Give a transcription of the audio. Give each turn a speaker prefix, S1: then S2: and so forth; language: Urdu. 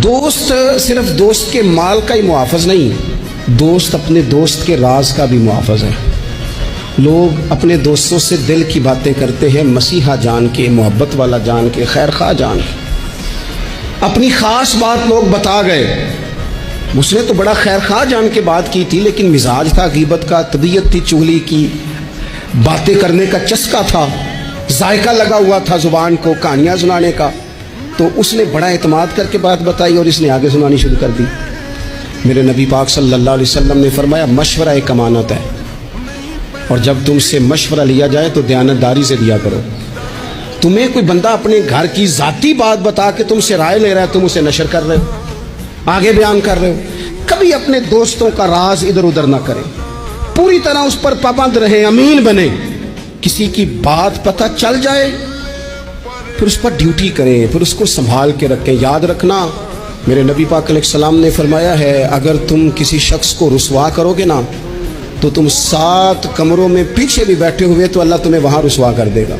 S1: دوست صرف دوست کے مال کا ہی محافظ نہیں، دوست اپنے دوست کے راز کا بھی محافظ ہے۔ لوگ اپنے دوستوں سے دل کی باتیں کرتے ہیں، مسیحا جان کے، محبت والا جان کے، خیر خواہ جان کے۔ اپنی خاص بات لوگ بتا گئے، اس نے تو بڑا خیر خواہ جان کے بات کی تھی، لیکن مزاج تھا غیبت کا، طبیعت تھی چغلی کی، باتیں کرنے کا چسکا تھا، ذائقہ لگا ہوا تھا زبان کو کہانیاں سنانے کا، تو اس نے بڑا اعتماد کر کے بات بتائی اور اس نے آگے سنانی شروع کر دی۔ میرے نبی پاک صلی اللہ علیہ وسلم نے فرمایا مشورہ ایک امانت ہے، اور جب تم سے مشورہ لیا جائے تو دیانتداری سے لیا کرو۔ تمہیں کوئی بندہ اپنے گھر کی ذاتی بات بتا کے تم سے رائے لے رہا ہے، تم اسے نشر کر رہے ہو، آگے بیان کر رہے ہو۔ کبھی اپنے دوستوں کا راز ادھر ادھر نہ کریں، پوری طرح اس پر پابند رہیں، امین بنیں۔ کسی کی بات پتہ چل جائے پھر اس پر ڈیوٹی کریں، پھر اس کو سنبھال کے رکھیں۔ یاد رکھنا میرے نبی پاک علیہ السلام نے فرمایا ہے، اگر تم کسی شخص کو رسوا کرو گے نا تو تم 7 کمروں میں پیچھے بھی بیٹھے ہوئے تو اللہ تمہیں وہاں رسوا کر دے گا۔